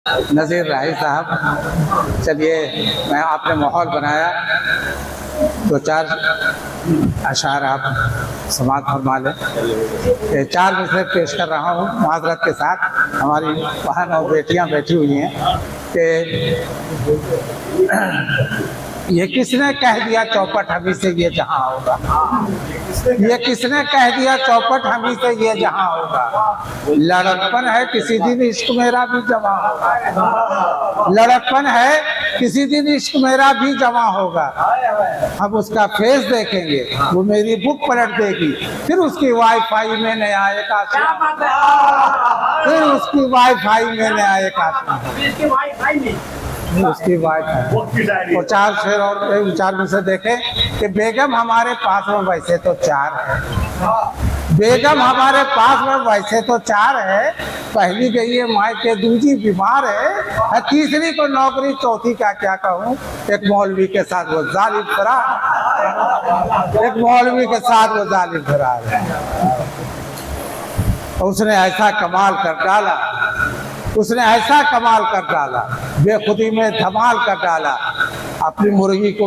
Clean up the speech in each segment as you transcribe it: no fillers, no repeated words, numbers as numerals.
नज़ीर राही साहब, चलिए मैं आपने माहौल बनाया, दो चार अशार आप समाप्त फरमा लें। चार मिसरे पेश कर रहा हूँ माजरत के साथ। हमारी बहन और बेटियाँ बैठी हुई हैं कि ये किसने कह दिया चौपट हमी से ये जहां होगा, ये किसने कह दिया चौपट हमी से ये जहां होगा। लड़कपन है किसी दिन इश्क मेरा भी जमा होगा, लड़कपन है किसी दिन इश्क मेरा भी जमा होगा। हम उसका फेस देखेंगे, वो मेरी बुक पलट देगी, फिर उसकी वाईफाई में नया एक आशिक, फिर उसकी वाईफाई में नया एक आशिक, उसकी बात है। और चार शेर और चार में से देखें कि बेगम हमारे पास में वैसे तो चार है, बेगम हमारे पास में वैसे तो चार है। पहली गई है मायके, दूसरी बीमार है, तीसरी को नौकरी, चौथी का क्या कहूँ। एक मौलवी के साथ वो जालिम फरार, एक मौलवी के साथ वो जालिम फरार है। उसने ऐसा कमाल कर डाला, उसने ऐसा कमाल कर डाला, बेखुदी में धमाल कर डाला। अपनी मुर्गी को,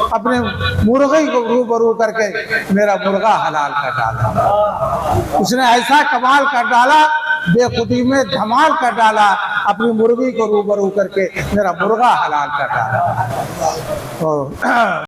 अपने मुर्गी को रूबरू करके मेरा मुर्गा हलाल कर डाला। उसने ऐसा कमाल कर डाला, बेखुदी में धमाल कर डाला। अपनी मुर्गी को रूबरू करके मेरा मुर्गा हलाल कर डाला।